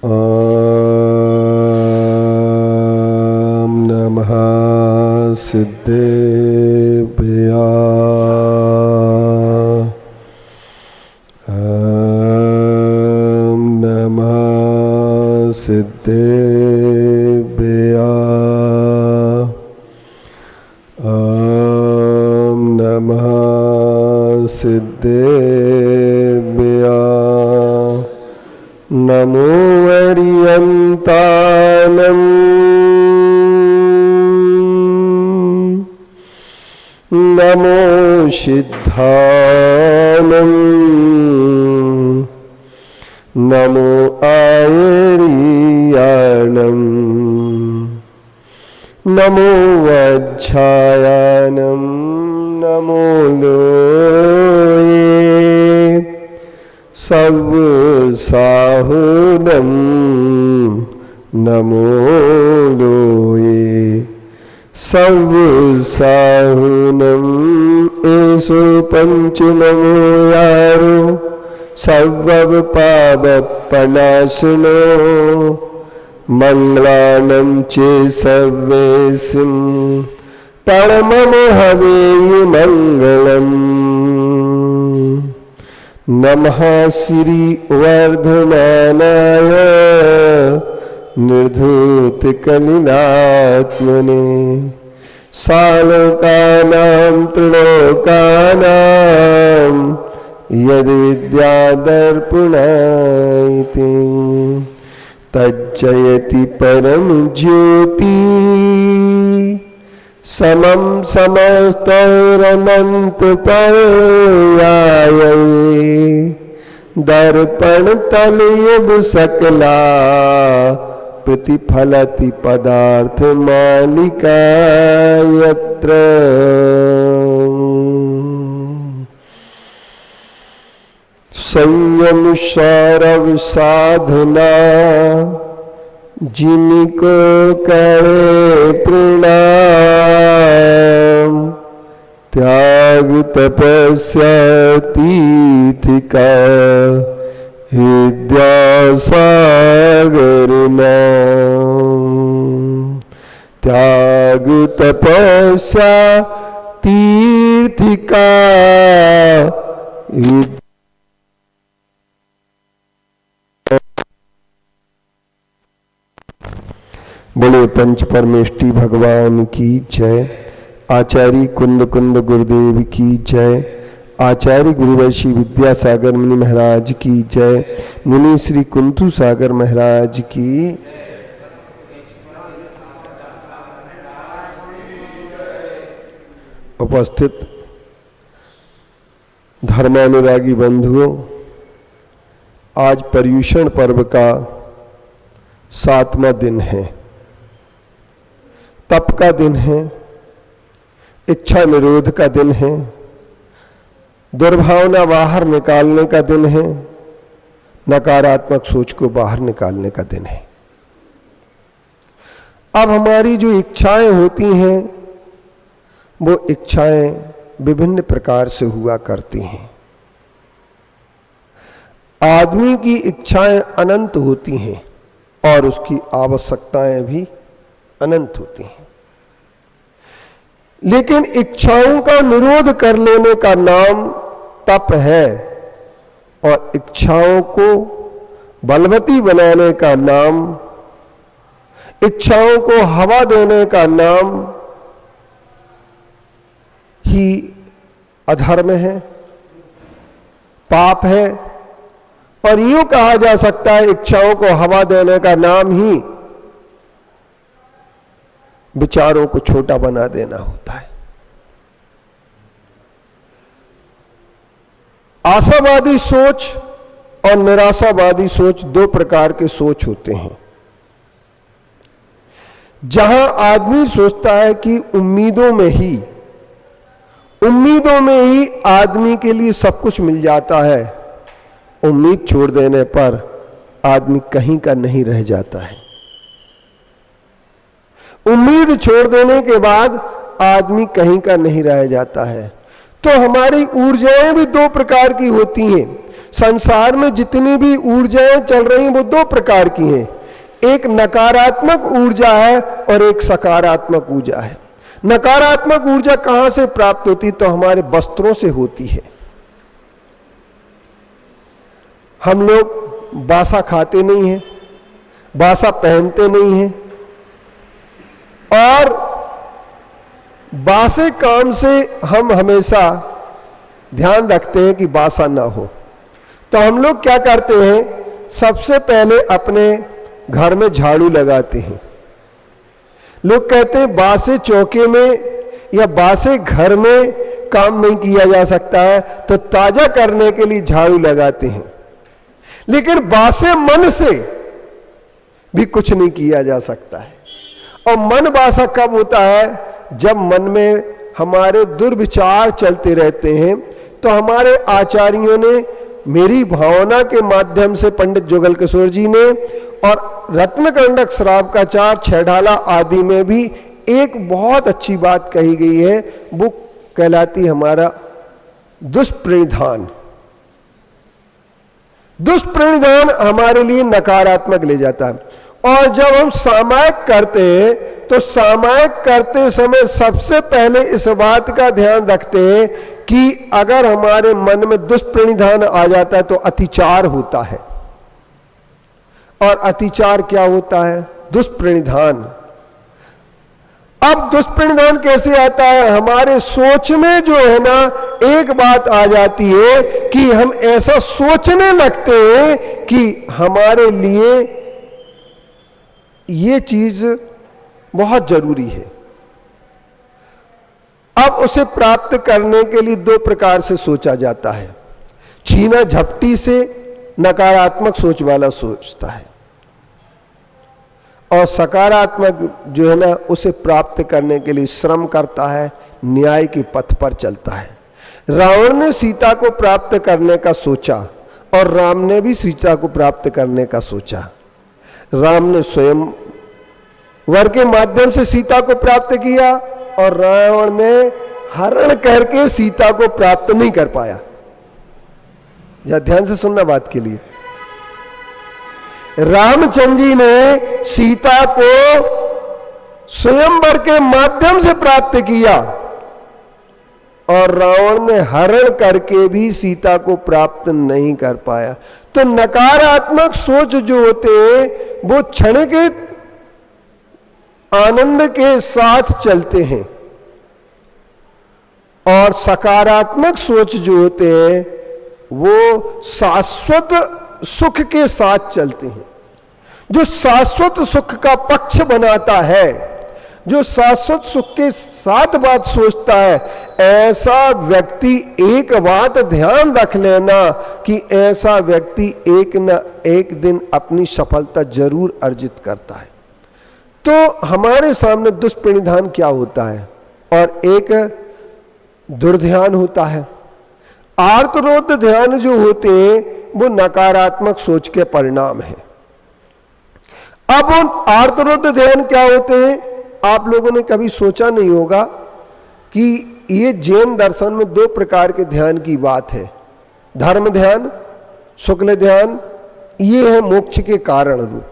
ॐ नमः सिद्धेभ्यः। ॐ नमः सिद्धेभ्यः। ॐ नमः सिद्धेभ्यः। नमो अर्यन्तानं नमो सिद्धानं नमो आयर्याणं नमो वज्झायानं नमो लोये सव्साहुनं नमो लोये सव्साहुनं एषु पंचनमो यारो सर्वपापनाशिनो मंगलानं चे सर्वेसिं परमं हवेयि मंगलम्। नमः श्री वर्धमानाय निर्धूतकलिलात्मने सालोकानां त्रिलोकानां यद्विद्यादर्पणायते तज्जयति परम ज्योति समं समस्तैरनंत पर्याये दर्पण तलयुग सकला प्रतिफलति पदार्थ मालिका यत्र। संयम सौरभ साधना जिनको करे प्रणाम त्याग तपस्या तीर्थिका विद्यासागर नाम त्याग तपस्या तीर्थिका। बोले पंच परमेष्टि भगवान की जय। आचार्य कुंद कुंद गुरुदेव की जय। आचार्य गुरुवंशी विद्यासागर मुनि महाराज की जय। मुनि श्री कुंतु सागर महाराज की। उपस्थित धर्मानुरागी बंधुओं, आज पर्युषण पर्व का 7वां दिन है। तप का दिन है, इच्छा निरोध का दिन है, दुर्भावना बाहर निकालने का दिन है, नकारात्मक सोच को बाहर निकालने का दिन है। अब हमारी जो इच्छाएं होती हैं वो इच्छाएं विभिन्न प्रकार से हुआ करती हैं। आदमी की इच्छाएं अनंत होती हैं और उसकी आवश्यकताएं भी अनंत होती हैं, लेकिन इच्छाओं का निरोध कर लेने का नाम तप है और इच्छाओं को बलवती बनाने का नाम, इच्छाओं को हवा देने का नाम ही अधर्म है, पाप है। और यूं कहा जा सकता है इच्छाओं को हवा देने का नाम ही विचारों को छोटा बना देना होता है। आशावादी सोच और निराशावादी सोच दो प्रकार के सोच होते हैं। जहां आदमी सोचता है कि उम्मीदों में ही आदमी के लिए सब कुछ मिल जाता है, उम्मीद छोड़ देने पर आदमी कहीं का नहीं रह जाता है। उम्मीद छोड़ देने के बाद आदमी कहीं का नहीं रह जाता है। तो हमारी ऊर्जाएं भी दो प्रकार की होती हैं। संसार में जितनी भी ऊर्जाएं चल रही हैं वो दो प्रकार की हैं, एक नकारात्मक ऊर्जा है और एक सकारात्मक ऊर्जा है। नकारात्मक ऊर्जा कहां से प्राप्त होती? तो हमारे वस्त्रों से होती है। हम लोग बासा खाते नहीं हैं, बासा पहनते नहीं हैं, और बासे काम से हम हमेशा ध्यान रखते हैं कि बासा ना हो। तो हम लोग क्या करते हैं, सबसे पहले अपने घर में झाड़ू लगाते हैं। लोग कहते हैं बासे चौके में या बासे घर में काम नहीं किया जा सकता है, तो ताजा करने के लिए झाड़ू लगाते हैं। लेकिन बासे मन से भी कुछ नहीं किया जा सकता है। और मन बासा कब होता है? जब मन में हमारे दुर्विचार चलते रहते हैं। तो हमारे आचार्यों ने, मेरी भावना के माध्यम से पंडित जुगल किशोर जी ने, और रत्नकंडक श्रावकाचार छेडाला आदि में भी एक बहुत अच्छी बात कही गई है। वो कहलाती हमारा दुष्प्रणिधान। दुष्प्रणिधान हमारे लिए नकारात्मक ले जाता है। और जब हम सामायिक करते हैं तो सामायिक करते समय सबसे पहले इस बात का ध्यान रखते हैं कि अगर हमारे मन में दुष्प्रणिधान आ जाता है तो अतिचार होता है। और अतिचार क्या होता है? दुष्प्रणिधान। अब दुष्प्रणिधान कैसे आता है? हमारे सोच में जो है ना, एक बात आ जाती है कि हम ऐसा सोचने लगते हैं कि हमारे लिए ये चीज बहुत जरूरी है। अब उसे प्राप्त करने के लिए दो प्रकार से सोचा जाता है। छीना झपटी से नकारात्मक सोच वाला सोचता है, और सकारात्मक जो है ना, उसे प्राप्त करने के लिए श्रम करता है, न्याय के पथ पर चलता है। रावण ने सीता को प्राप्त करने का सोचा और राम ने भी सीता को प्राप्त करने का सोचा। राम ने स्वयं वर के माध्यम से सीता को प्राप्त किया और रावण ने हरण करके सीता को प्राप्त नहीं कर पाया। या ध्यान से सुनना बात के लिए, रामचंद्र जी ने सीता को स्वयंवर के माध्यम से प्राप्त किया और रावण ने हरण करके भी सीता को प्राप्त नहीं कर पाया। तो नकारात्मक सोच जो होते हैं वो क्षण के आनंद के साथ चलते हैं, और सकारात्मक सोच जो होते हैं वो शाश्वत सुख के साथ चलते हैं। जो शाश्वत सुख का पक्ष बनाता है, जो शाश्वत सुख के साथ बात सोचता है, ऐसा व्यक्ति, एक बात ध्यान रख लेना कि ऐसा व्यक्ति एक न एक दिन अपनी सफलता जरूर अर्जित करता है। तो हमारे सामने दुष्प्रणिधान क्या होता है, और एक दुर्ध्यान होता है। आर्तरोध ध्यान जो होते हैं वो नकारात्मक सोच के परिणाम है। अब उन आर्तरोध ध्यान क्या होते हैं? आप लोगों ने कभी सोचा नहीं होगा कि ये जैन दर्शन में दो प्रकार के ध्यान की बात है। धर्म ध्यान, शुक्ल ध्यान, ये है मोक्ष के कारण रूप।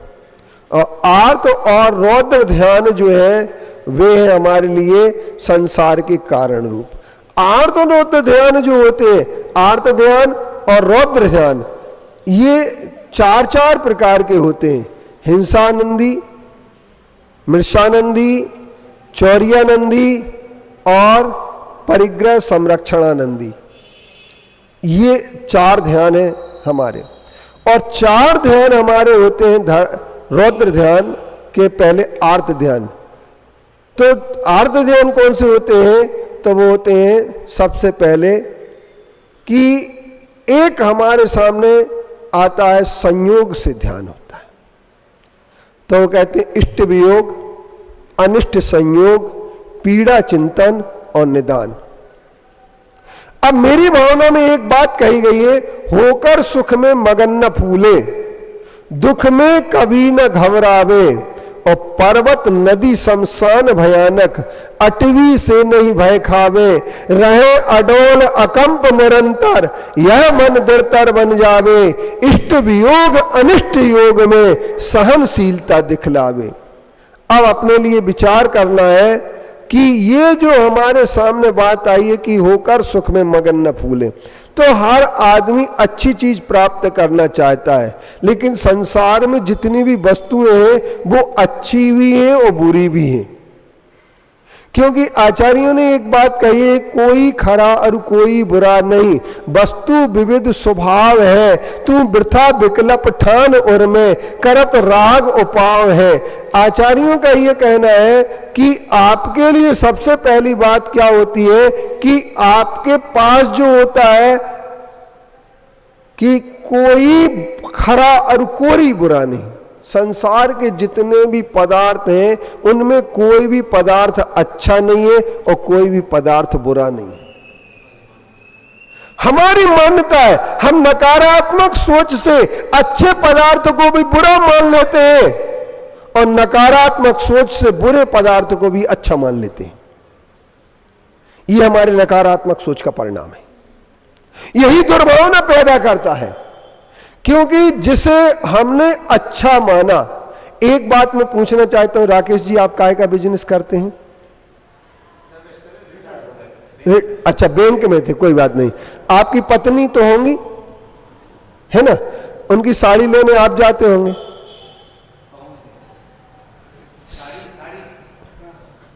और आर्त और रौद्र ध्यान जो है वे है हमारे लिए संसार के कारण रूप। आर्त और रौद्र ध्यान जो होते हैं, आर्त ध्यान और रौद्र ध्यान, ये चार चार प्रकार के होते हैं। हिंसानंदी, मृषानंदी, चौर्यानंदी और परिग्रह संरक्षणानंदी, ये चार ध्यान है हमारे। और चार ध्यान हमारे होते हैं रौद्र ध्यान के पहले आर्त ध्यान। तो आर्त ध्यान कौन से होते हैं? तो वो होते हैं सबसे पहले कि एक हमारे सामने आता है संयोग से ध्यान होता है। तो वो कहते हैं इष्ट वियोग, अनिष्ट संयोग, पीड़ा चिंतन और निदान। अब मेरी भावना में एक बात कही गई है, होकर सुख में मगन न फूले, दुख में कभी न घबरावे, और पर्वत नदी शमशान भयानक, अटवी से नहीं भय खावे, रहे अडोल अकंप निरंतर, यह मन दृढ़तर बन जावे, इष्ट वियोग अनिष्ट योग में सहनशीलता दिखलावे। अब अपने लिए विचार करना है कि ये जो हमारे सामने बात आई है कि होकर सुख में मगन न फूले, तो हर आदमी अच्छी चीज प्राप्त करना चाहता है, लेकिन संसार में जितनी भी वस्तुएं हैं वो अच्छी भी हैं और बुरी भी हैं। क्योंकि आचार्यों ने एक बात कही है, कोई खरा और कोई बुरा नहीं, वस्तु विविध स्वभाव है, तू वृथा विकल्प ठान और में करत राग उपाव है। आचार्यों का ये कहना है कि आपके लिए सबसे पहली बात क्या होती है कि आपके पास जो होता है कि कोई खरा और कोई बुरा नहीं। संसार के जितने भी पदार्थ हैं उनमें कोई भी पदार्थ अच्छा नहीं है और कोई भी पदार्थ बुरा नहीं है। हमारी मान्यता है, हम नकारात्मक सोच से अच्छे पदार्थ को भी बुरा मान लेते हैं और नकारात्मक सोच से बुरे पदार्थ को भी अच्छा मान लेते हैं। यह हमारे नकारात्मक सोच का परिणाम है, यही दुर्भावना पैदा करता है। क्योंकि जिसे हमने अच्छा माना, एक बात मैं पूछना चाहता हूं, राकेश जी आप काय का बिजनेस करते हैं? अच्छा, बैंक में थे, कोई बात नहीं। आपकी पत्नी तो होंगी, है ना? उनकी साड़ी लेने आप जाते होंगे,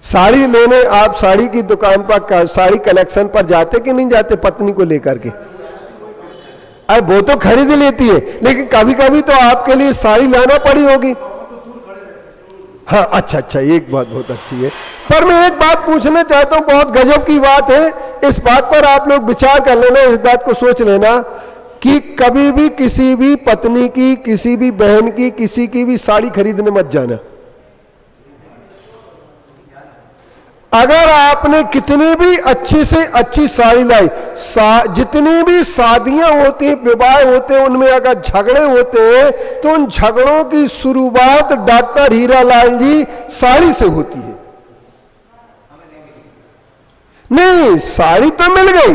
साड़ी लेने आप साड़ी की दुकान पर, साड़ी कलेक्शन पर जाते कि नहीं जाते पत्नी को लेकर के? अरे वो तो खरीद लेती है, लेकिन कभी कभी तो आपके लिए साड़ी लाना पड़ी होगी। हाँ, अच्छा, एक बात बहुत अच्छी है। पर मैं एक बात पूछना चाहता हूं, बहुत गजब की बात है, इस बात पर आप लोग विचार कर लेना, इस बात को सोच लेना कि कभी भी किसी भी पत्नी की, किसी भी बहन की, किसी की भी साड़ी खरीदने मत जाना। अगर आपने कितनी भी अच्छी से अच्छी साड़ी लाई, जितनी भी शादियां होती हैं, विवाह होते हैं, उनमें अगर झगड़े होते हैं तो उन झगड़ों की शुरुआत डॉक्टर हीरालाल जी साड़ी से होती है। नहीं, साड़ी तो मिल गई,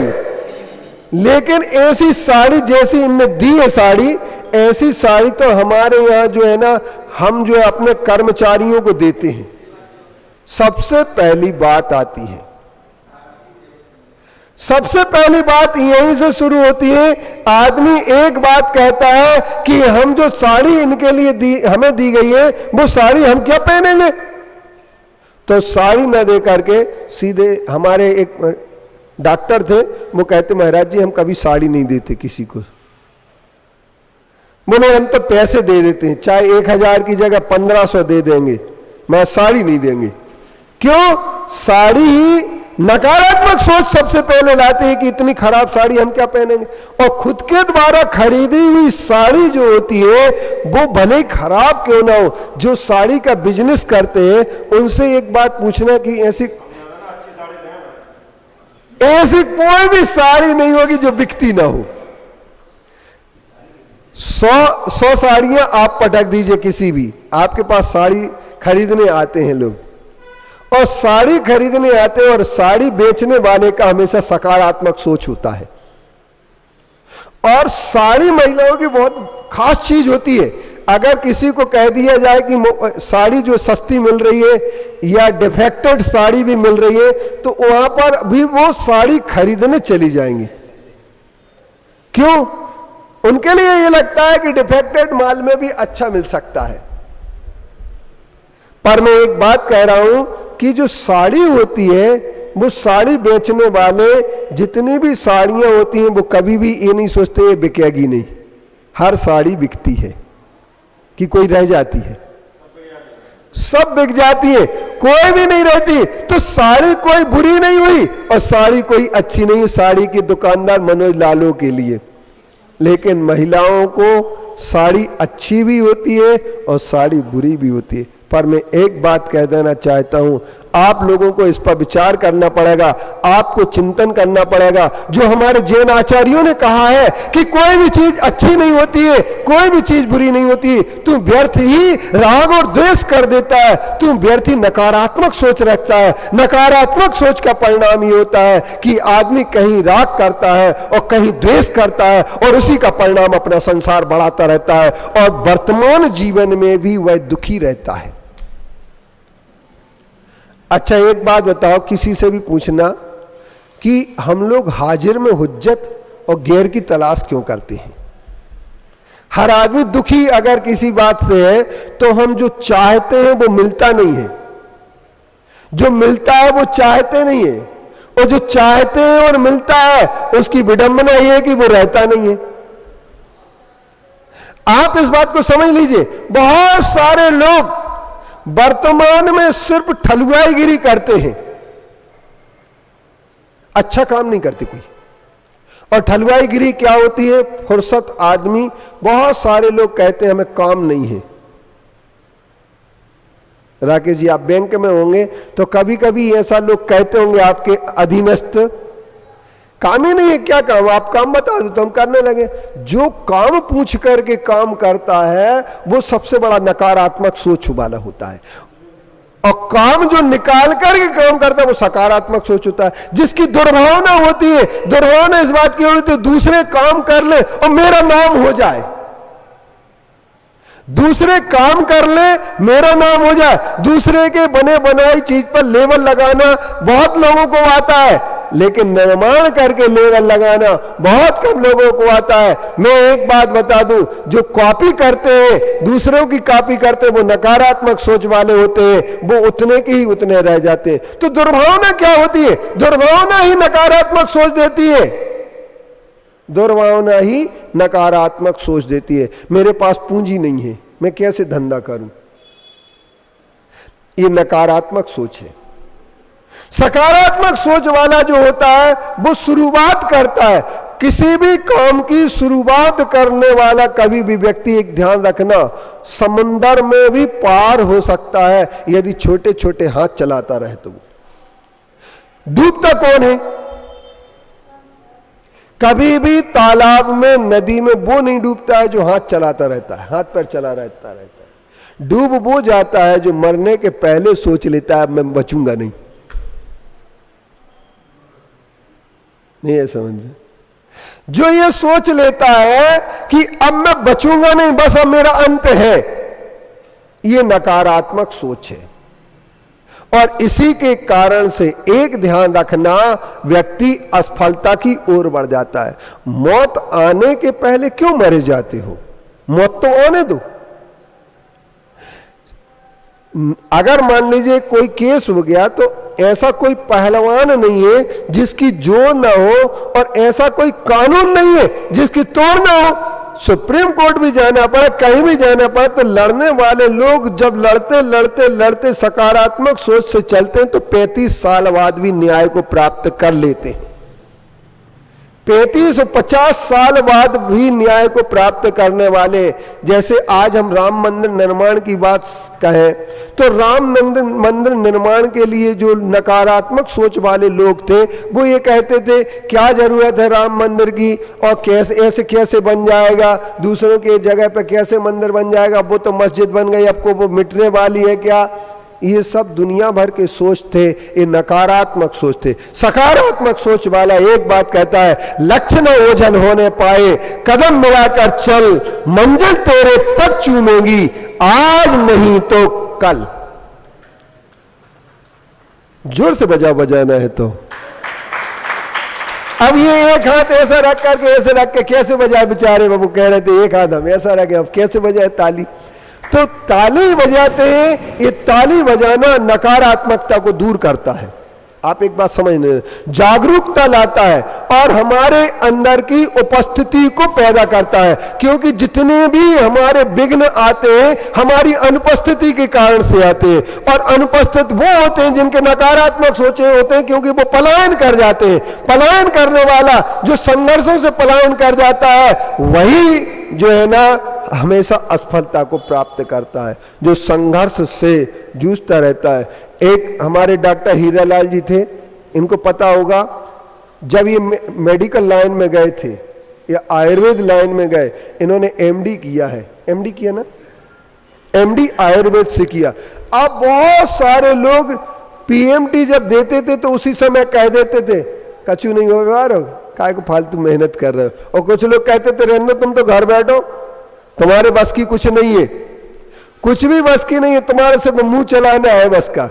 लेकिन ऐसी साड़ी जैसी इनने दी है साड़ी, ऐसी साड़ी तो हमारे यहां जो है ना, हम जो है अपने कर्मचारियों को देते हैं। सबसे पहली बात आती है, सबसे पहली बात यहीं से शुरू होती है। आदमी एक बात कहता है कि हम जो साड़ी इनके लिए हमें दी गई है, वो साड़ी हम क्या पहनेंगे? तो साड़ी न दे करके सीधे, हमारे एक डॉक्टर थे, वो कहते महाराज जी हम कभी साड़ी नहीं देते किसी को। बोले हम तो पैसे दे देते हैं, चाहे 1000 की जगह 1500 दे देंगे, मैं साड़ी नहीं देंगे। क्यों? साड़ी ही नकारात्मक सोच सबसे पहले लाते हैं कि इतनी खराब साड़ी हम क्या पहनेंगे। और खुद के द्वारा खरीदी हुई साड़ी जो होती है वो भले ही खराब क्यों ना हो, जो साड़ी का बिजनेस करते हैं उनसे एक बात पूछना कि ऐसी कोई भी साड़ी नहीं होगी जो बिकती ना हो। 100 साड़ियां आप पटक दीजिए किसी भी, आपके पास साड़ी खरीदने आते हैं लोग, और साड़ी खरीदने आते हैं और साड़ी बेचने वाले का हमेशा सकारात्मक सोच होता है। और साड़ी महिलाओं की बहुत खास चीज होती है। अगर किसी को कह दिया जाए कि साड़ी जो सस्ती मिल रही है या डिफेक्टेड साड़ी भी मिल रही है, तो वहां पर भी वो साड़ी खरीदने चली जाएंगी। क्यों? उनके लिए ये लगता है कि डिफेक्टेड माल में भी अच्छा मिल सकता है। पर मैं एक बात कह रहा हूं कि जो साड़ी होती है, वो साड़ी बेचने वाले जितनी भी साड़ियां होती हैं वो कभी भी ये नहीं सोचते ये बिकेगी नहीं। हर साड़ी बिकती है कि कोई रह जाती है? सब बिक जाती है, कोई भी नहीं रहती। तो साड़ी कोई बुरी नहीं हुई और साड़ी कोई अच्छी नहीं, साड़ी के दुकानदार मनोज लालों के लिए। लेकिन महिलाओं को साड़ी अच्छी भी होती है और साड़ी बुरी भी होती है। पर मैं एक बात कह देना चाहता हूं, आप लोगों को इस पर विचार करना पड़ेगा, आपको चिंतन करना पड़ेगा। जो हमारे जैन आचार्यों ने कहा है कि कोई भी चीज अच्छी नहीं होती है, कोई भी चीज बुरी नहीं होती है, तू व्यर्थ ही राग और द्वेष कर देता है, तू व्यर्थ ही नकारात्मक सोच रखता है। नकारात्मक सोच का परिणाम ये होता है कि आदमी कहीं राग करता है और कहीं द्वेष करता है और उसी का परिणाम अपना संसार बढ़ाता रहता है और वर्तमान जीवन में भी वह दुखी रहता है। अच्छा, एक बात बताओ, किसी से भी पूछना कि हम लोग हाजिर में हुज्जत और गैर की तलाश क्यों करते हैं? हर आदमी दुखी अगर किसी बात से है तो हम जो चाहते हैं वो मिलता नहीं है, जो मिलता है वो चाहते नहीं है, और जो चाहते हैं और मिलता है उसकी विडंबना यह है कि वो रहता नहीं है। आप इस बात को समझ लीजिए, बहुत सारे लोग वर्तमान में सिर्फ ठलुआईगिरी करते हैं, अच्छा काम नहीं करते कोई। और ठलुआईगिरी क्या होती है? फुर्सत आदमी, बहुत सारे लोग कहते हैं हमें काम नहीं है। राकेश जी, आप बैंक में होंगे तो कभी कभी ऐसा लोग कहते होंगे आपके अधीनस्थ, काम ही नहीं है, क्या काम, आप काम बता दो तो हम करने लगे। जो काम पूछ करके काम करता है वो सबसे बड़ा नकारात्मक सोच वाला होता है, और काम जो निकाल करके काम करता है वो सकारात्मक सोच होता है। जिसकी दुर्भावना होती है, दुर्भावना इस बात की होती है दूसरे काम कर ले और मेरा नाम हो जाए, दूसरे काम कर ले मेरा नाम हो जाए। दूसरे के बने बनाई चीज पर लेबल लगाना बहुत लोगों को आता है, लेकिन निर्माण करके लेबल लगाना बहुत कम लोगों को आता है। मैं एक बात बता दूं, जो कॉपी करते हैं, दूसरों की कॉपी करते हैं, वो नकारात्मक सोच वाले होते हैं, वो उतने के ही उतने रह जाते हैं। तो दुर्भावना क्या होती है? दुर्भावना ही नकारात्मक सोच देती है, दुर्भावना ही नकारात्मक सोच देती है। मेरे पास पूंजी नहीं है, मैं कैसे धंधा करूं, ये नकारात्मक सोच है। सकारात्मक सोच वाला जो होता है वो शुरुआत करता है, किसी भी काम की शुरुआत करने वाला कभी भी व्यक्ति, एक ध्यान रखना, समंदर में भी पार हो सकता है यदि छोटे छोटे हाथ चलाता रहे तो। डूबता कौन है? कभी भी तालाब में, नदी में वो नहीं डूबता है जो हाथ चलाता रहता है, हाथ पैर चला रहता है। डूब वो जाता है जो मरने के पहले सोच लेता है मैं बचूंगा नहीं है समझे? जो ये सोच लेता है कि अब मैं बचूंगा नहीं, बस अब मेरा अंत है, ये नकारात्मक सोच है। और इसी के कारण से एक ध्यान रखना, व्यक्ति असफलता की ओर बढ़ जाता है। मौत आने के पहले क्यों मरे जाते हो? मौत तो आने दो। अगर मान लीजिए कोई केस हो गया तो ऐसा कोई पहलवान नहीं है जिसकी जोड़ ना हो, और ऐसा कोई कानून नहीं है जिसकी तोड़ ना हो। सुप्रीम कोर्ट भी जाना पड़े, कहीं भी जाना पड़े, तो लड़ने वाले लोग जब लड़ते लड़ते लड़ते सकारात्मक सोच से चलते हैं तो 35 साल बाद भी न्याय को प्राप्त कर लेते हैं। 35 और 50 साल बाद भी न्याय को प्राप्त करने वाले, जैसे आज हम राम मंदिर निर्माण की बात कहें तो राम मंदिर निर्माण के लिए जो नकारात्मक सोच वाले लोग थे वो ये कहते थे क्या जरूरत है राम मंदिर की, और कैसे ऐसे कैसे बन जाएगा, दूसरों के जगह पे कैसे मंदिर बन जाएगा, वो तो मस्जिद बन गई, आपको वो मिटने वाली है क्या। ये सब दुनिया भर के सोच थे, ये नकारात्मक सोच थे। सकारात्मक सोच वाला एक बात कहता है, लक्ष्य न ओझल होने पाए, कदम मिलाकर चल, मंजिल तेरे पग चूमेगी, आज नहीं तो कल। जोर से बजाना है तो। अब ये एक हाथ ऐसा रख करके ऐसे रख के कैसे बजाए, बेचारे बाबू कह रहे थे एक हाथ हम ऐसा रखे, अब कैसे बजाए ताली। तो ताली बजाते हैं, ये ताली बजाना नकारात्मकता को दूर करता है। आप एक बात समझने, जागरूकता लाता है और हमारे अंदर की उपस्थिति को पैदा करता है, क्योंकि जितने भी हमारे विघ्न आते हैं हमारी अनुपस्थिति के कारण से आते हैं, और अनुपस्थित वो होते हैं जिनके नकारात्मक सोचे होते हैं, क्योंकि वो पलायन कर जाते हैं। पलायन करने वाला जो संघर्षों से पलायन कर जाता है वही जो है ना हमेशा असफलता को प्राप्त करता है, जो संघर्ष से जूझता रहता है। एक हमारे डॉक्टर हीरालाल जी थे, इनको पता होगा, जब ये मेडिकल लाइन में गए थे या आयुर्वेद लाइन में गए, इन्होंने एमडी किया है, एमडी किया ना, एमडी आयुर्वेद से किया। अब बहुत सारे लोग पीएमटी जब देते थे तो उसी समय कह देते थे कछु नहीं होगा, काय को फालतू मेहनत कर रहे हो, और कुछ लोग कहते थे रहने तुम तो घर बैठो, तुम्हारे बस की कुछ नहीं है, कुछ भी बस की नहीं है, तुम्हारे सिर्फ मुंह चलाना है बस का।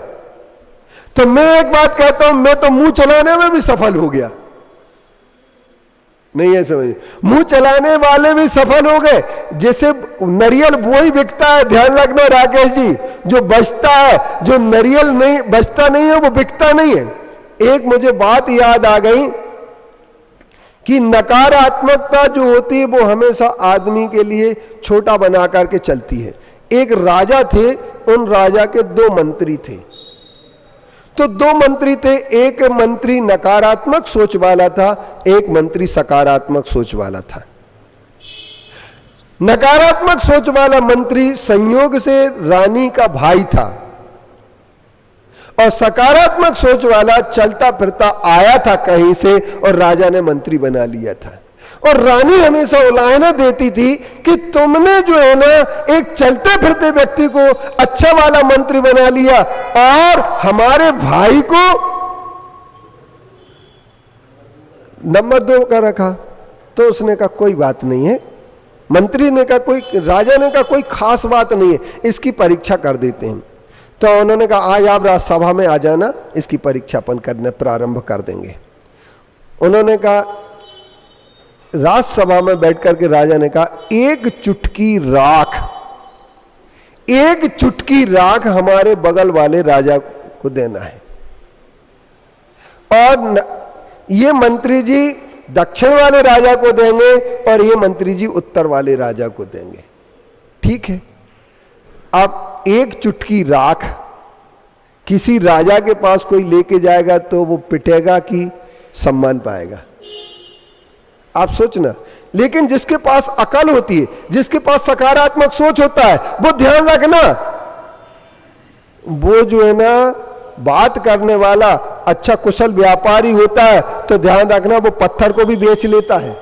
तो मैं एक बात कहता हूं, मैं तो मुंह चलाने में भी सफल हो गया, नहीं है समझ, मुंह चलाने वाले भी सफल हो गए। जैसे नारियल वही बिकता है, ध्यान रखना राकेश जी, जो बचता है, जो नारियल नहीं बचता नहीं है वो बिकता नहीं है। एक मुझे बात याद आ गई कि नकारात्मकता जो होती है वो हमेशा आदमी के लिए छोटा बना करके चलती है। एक राजा थे, उन राजा के 2 मंत्री थे। तो 2 मंत्री थे, एक मंत्री नकारात्मक सोच वाला था, एक मंत्री सकारात्मक सोच वाला था। नकारात्मक सोच वाला मंत्री संयोग से रानी का भाई था, और सकारात्मक सोच वाला चलता फिरता आया था कहीं से और राजा ने मंत्री बना लिया था। और रानी हमेशा उलाहना देती थी कि तुमने जो है ना एक चलते फिरते व्यक्ति को अच्छा वाला मंत्री बना लिया और हमारे भाई को नंबर 2 का रखा। तो उसने कहा कोई बात नहीं है, मंत्री ने कहा कोई, राजा ने कहा कोई खास बात नहीं है, इसकी परीक्षा कर देते हैं। तो उन्होंने कहा आज आप राजसभा में आ जाना, इसकी परीक्षा अपन करने प्रारंभ कर देंगे। उन्होंने कहा, राजसभा में बैठ करके राजा ने कहा एक चुटकी राख हमारे बगल वाले राजा को देना है, और ये मंत्री जी दक्षिण वाले राजा को देंगे और ये मंत्री जी उत्तर वाले राजा को देंगे। ठीक है। अब एक चुटकी राख किसी राजा के पास कोई लेके जाएगा तो वो पिटेगा कि सम्मान पाएगा, आप सोचना। लेकिन जिसके पास अकल होती है, जिसके पास सकारात्मक सोच होता है, वो ध्यान रखना, वो जो है ना बात करने वाला अच्छा कुशल व्यापारी होता है, तो ध्यान रखना वो पत्थर को भी बेच लेता है।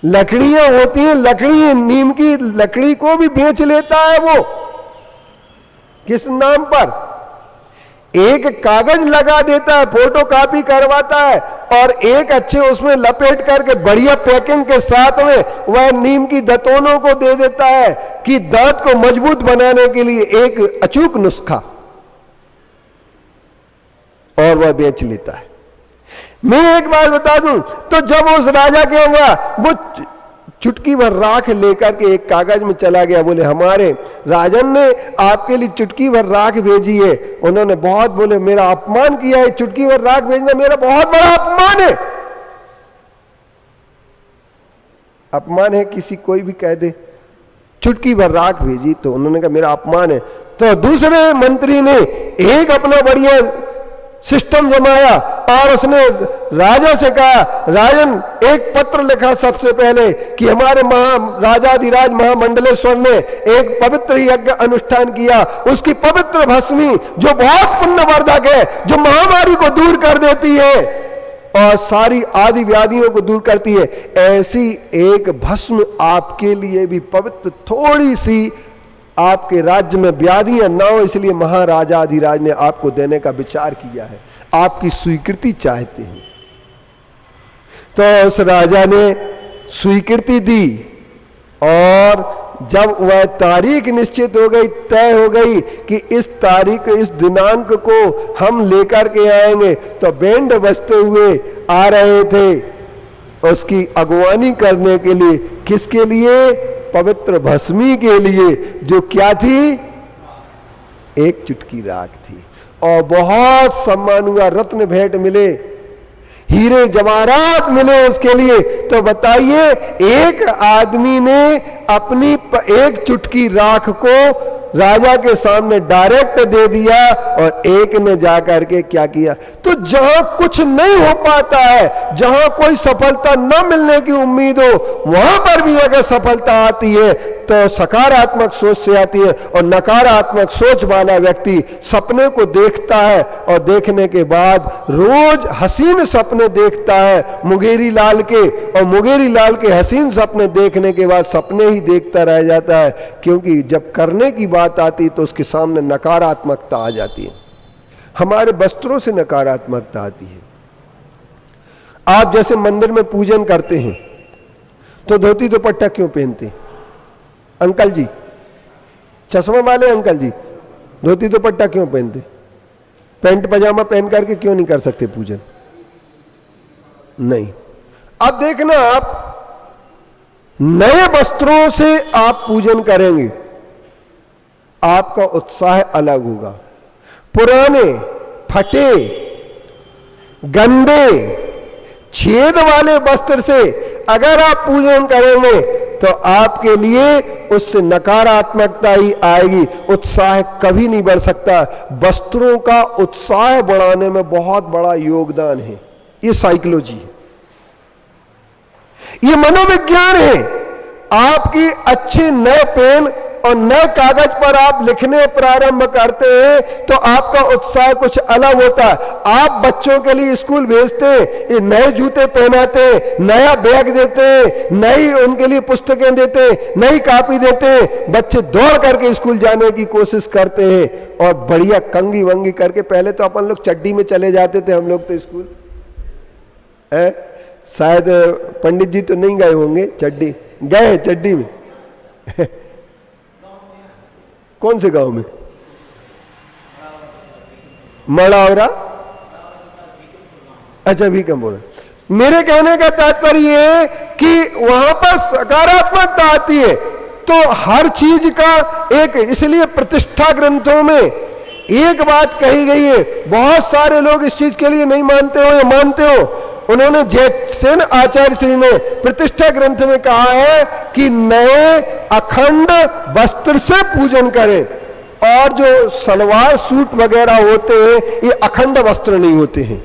लकड़ियां होती हैं, लकड़ी नीम की लकड़ी को भी बेच लेता है वो, किस नाम पर? एक कागज लगा देता है, फोटो कॉपी करवाता है, और एक अच्छे उसमें लपेट करके बढ़िया पैकिंग के साथ में वह नीम की दतोनों को दे देता है कि दांत को मजबूत बनाने के लिए एक अचूक नुस्खा, और वह बेच लेता है। मैं एक बात बता दूं, तो जब उस राजा के गया, वो चुटकी भर राख लेकर के एक कागज में चला गया, बोले हमारे राजन ने आपके लिए चुटकी भर राख भेजी है। उन्होंने बहुत बोले मेरा अपमान किया है, चुटकी भर राख भेजना मेरा बहुत बड़ा अपमान है। अपमान है किसी कोई भी कह दे चुटकी भर राख भेजी, तो उन्होंने कहा मेरा अपमान है। तो दूसरे मंत्री ने एक अपना बढ़िया सिस्टम जमाया और उसने राजा से कहा, राजन एक पत्र लिखा सबसे पहले कि हमारे राजाधिराज महामंडलेश्वर ने एक पवित्र यज्ञ अनुष्ठान किया, उसकी पवित्र भस्मी जो बहुत पुण्यवर्धक है, जो महामारी को दूर कर देती है और सारी आदि व्याधियों को दूर करती है, ऐसी एक भस्म आपके लिए भी पवित्र, थोड़ी सी आपके राज्य में व्याधियां ना हो, इसलिए महाराजाधिराज ने आपको देने का विचार किया है, आपकी स्वीकृति चाहते हैं। तो उस राजा ने स्वीकृति दी, और जब वह तारीख निश्चित हो गई, तय हो गई कि इस तारीख, इस दिनांक को हम लेकर के आएंगे, तो बैंड बजते हुए आ रहे थे उसकी अगवानी करने के लिए। किसके लिए? पवित्र भस्मी के लिए, जो क्या थी? एक चुटकी राख थी। और बहुत सम्मान हुआ, रत्न भेंट मिले, हीरे जवाहरात मिले उसके लिए। तो बताइए, एक आदमी ने अपनी एक चुटकी राख को राजा के सामने डायरेक्ट दे दिया और एक ने जाकर के क्या किया। तो जहां कुछ नहीं हो पाता है, जहां कोई सफलता न मिलने की उम्मीद हो, वहां पर भी अगर सफलता आती है तो सकारात्मक सोच से आती है। और नकारात्मक सोच वाला व्यक्ति सपने को देखता है और देखने के बाद रोज हसीन सपने देखता है मुंगेरी लाल के, और मुंगेरी लाल के हसीन सपने देखने के बाद सपने ही देखता रह जाता है, क्योंकि जब करने की बात आती तो उसके सामने नकारात्मकता आ जाती है। हमारे वस्त्रों से नकारात्मकता आती है। आप जैसे मंदिर में पूजन करते हैं तो धोती दुपट्टा क्यों पहनते हैं? अंकल जी, चश्मा वाले अंकल जी, धोती दुपट्टा क्यों पहनते? पैंट पजामा पहन करके क्यों नहीं कर सकते पूजन? नहीं। अब देखना, आप नए वस्त्रों से आप पूजन करेंगे, आपका उत्साह अलग होगा। पुराने, फटे, गंदे, छेद वाले वस्त्र से अगर आप पूजन करेंगे तो आपके लिए उससे नकारात्मकता ही आएगी, उत्साह कभी नहीं बढ़ सकता। वस्त्रों का उत्साह बढ़ाने में बहुत बड़ा योगदान है। ये साइकोलॉजी है, ये मनोविज्ञान है। आपकी अच्छी नए पेन और नए कागज पर आप लिखने प्रारंभ करते हैं तो आपका उत्साह कुछ अलग होता है। आप बच्चों के लिए स्कूल भेजते हैं, ये नए जूते पहनाते, नया बैग देते, नई उनके लिए पुस्तकें देते, नई कॉपी देते, बच्चे दौड़ करके स्कूल जाने की कोशिश करते हैं और बढ़िया कंगी वंगी करके। पहले तो अपन लोग चड्डी में चले जाते थे, हम लोग तो स्कूल है, शायद पंडित जी तो नहीं गए होंगे, चड्डी गए, चड्डी में कौन से गांव में? मड़ावरा। अच्छा, भी कम बोल रहा। मेरे कहने का तात्पर्य ये कि वहां पर सकारात्मकता आती है। तो हर चीज का एक, इसलिए प्रतिष्ठा ग्रंथों में एक बात कही गई है। बहुत सारे लोग इस चीज के लिए नहीं मानते हो या मानते हो। उन्होंने जैसेन आचार्य श्री ने प्रतिष्ठा ग्रंथ में कहा है कि नए अखंड वस्त्र से पूजन करें, और जो सलवार सूट वगैरह होते हैं ये अखंड वस्त्र नहीं होते हैं,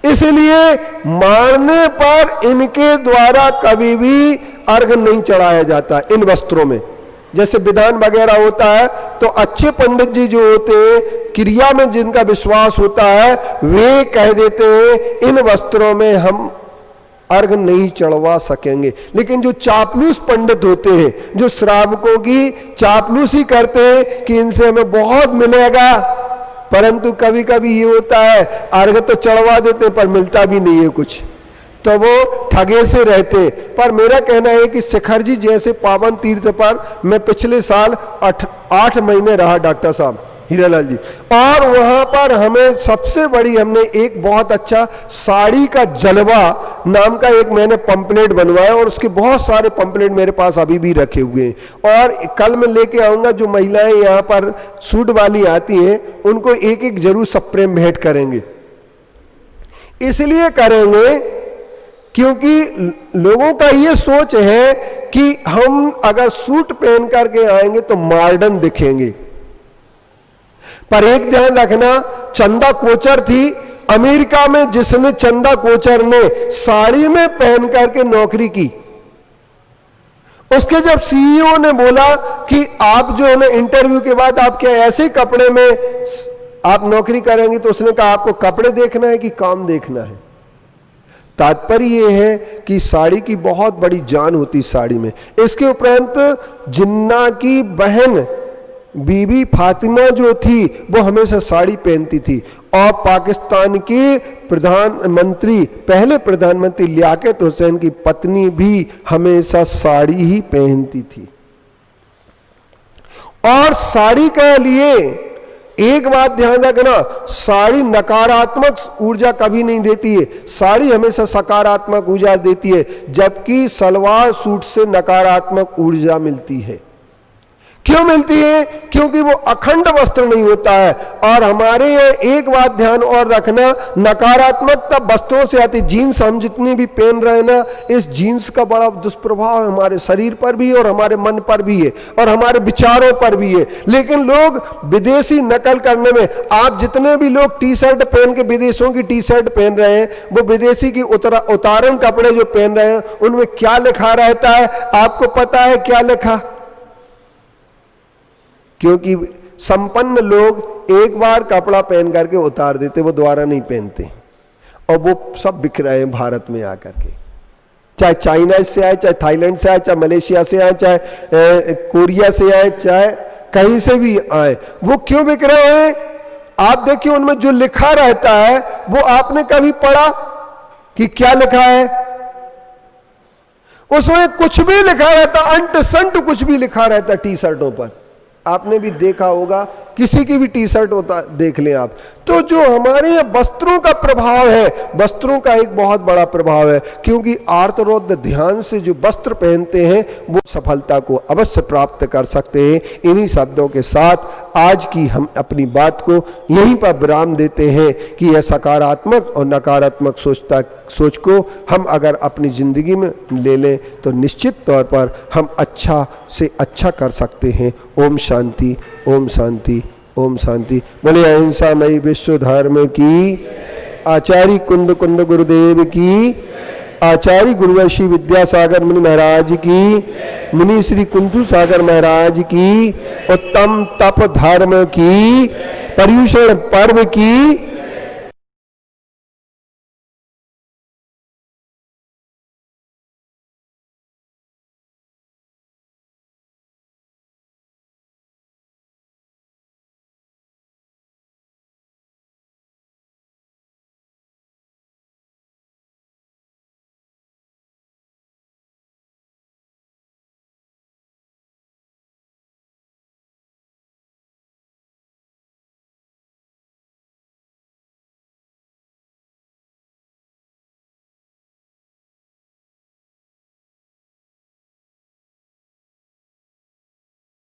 इसलिए मारने पर इनके द्वारा कभी भी अर्घ नहीं चढ़ाया जाता। इन वस्त्रों में जैसे विधान वगैरह होता है तो अच्छे पंडित जी जो होते हैं, क्रिया में जिनका विश्वास होता है, वे कह देते हैं इन वस्त्रों में हम अर्घ नहीं चढ़वा सकेंगे। लेकिन जो चापलूस पंडित होते हैं, जो श्रावकों की चापलूसी करते हैं कि इनसे हमें बहुत मिलेगा, परंतु कभी कभी ये होता है अर्घ तो चढ़वा देते हैं पर मिलता भी नहीं है कुछ, तो वो ठगे से रहते। पर मेरा कहना है कि शिखर जी जैसे पावन तीर्थ पर मैं पिछले साल 8 महीने रहा, डॉक्टर साहब हीरालाल जी, और वहां पर हमें सबसे बड़ी, हमने एक बहुत अच्छा साड़ी का जलवा नाम का एक मैंने पंपलेट बनवाया, और उसके बहुत सारे पंपलेट मेरे पास अभी भी रखे हुए हैं। और कल मैं लेके आऊंगा, जो महिलाएं यहाँ पर सूट वाली आती हैं उनको एक एक जरूर सप्रेम भेंट करेंगे। इसलिए करेंगे क्योंकि लोगों का ये सोच है कि हम अगर सूट पहन करके आएंगे तो मॉडर्न दिखेंगे। पर एक ध्यान रखना, चंदा कोचर थी अमेरिका में, जिसने चंदा कोचर ने साड़ी में पहन करके नौकरी की। उसके जब सीईओ ने बोला कि आप जो है ना इंटरव्यू के बाद आप क्या ऐसे कपड़े में आप नौकरी करेंगे, तो उसने कहा आपको कपड़े देखना है कि काम देखना है। तात्पर्य ये है कि साड़ी की बहुत बड़ी जान होती साड़ी में। इसके उपरांत जिन्ना की बहन बीबी फातिमा जो थी वो हमेशा साड़ी पहनती थी, और पाकिस्तान के प्रधानमंत्री, पहले प्रधानमंत्री लियाकत हुसैन की पत्नी भी हमेशा साड़ी ही पहनती थी। और साड़ी के लिए एक बात ध्यान रखना, साड़ी नकारात्मक ऊर्जा कभी नहीं देती है, साड़ी हमेशा सकारात्मक ऊर्जा देती है, जबकि सलवार सूट से नकारात्मक ऊर्जा मिलती है। क्यों मिलती है? क्योंकि वो अखंड वस्त्र नहीं होता है। और हमारे एक बात ध्यान और रखना, नकारात्मकता वस्त्रों से आती। जीन्स हम जितनी भी पहन रहे हैं ना, इस जीन्स का बड़ा दुष्प्रभाव हमारे शरीर पर भी और हमारे मन पर भी है और हमारे विचारों पर भी है। लेकिन लोग विदेशी नकल करने में, आप जितने भी लोग टी शर्ट पहन के विदेशों की टी शर्ट पहन रहे हैं, वो विदेशी की उतारण कपड़े जो पहन रहे हैं, उनमें क्या लिखा रहता है? आपको पता है क्या लिखा? क्योंकि संपन्न लोग एक बार कपड़ा पहन करके उतार देते, वो दोबारा नहीं पहनते, और वो सब बिक रहे हैं भारत में आकर के। चाहे चाइना से आए, चाहे थाईलैंड से आए, चाहे मलेशिया से आए, चाहे कोरिया से आए, चाहे कहीं से भी आए, वो क्यों बिक रहे हैं? आप देखिए उनमें जो लिखा रहता है, वो आपने कभी पढ़ा कि क्या लिखा है? उसमें कुछ भी लिखा रहता, अंट संट कुछ भी लिखा रहता टी शर्टों पर। आपने भी देखा होगा, किसी की भी टी शर्ट होता देख लें आप। तो जो हमारे यहाँ वस्त्रों का प्रभाव है, वस्त्रों का एक बहुत बड़ा प्रभाव है, क्योंकि आर्तरोध ध्यान से जो वस्त्र पहनते हैं वो सफलता को अवश्य प्राप्त कर सकते हैं। इन्हीं शब्दों के साथ आज की हम अपनी बात को यहीं पर विराम देते हैं कि यह सकारात्मक और नकारात्मक सोच को हम अगर अपनी जिंदगी में ले लें तो निश्चित तौर पर हम अच्छा से अच्छा कर सकते हैं। ओम शांति, ओम शांति, ओम शांति। बोले अहिंसामयी विश्व धर्म की, आचार्य कुंद कुंद गुरुदेव की, आचार्य गुरुवर्षि विद्यासागर मुनि महाराज की, मुनि श्री कुंतु सागर महाराज की, उत्तम तप धर्म की, पर्युषण पर्व की,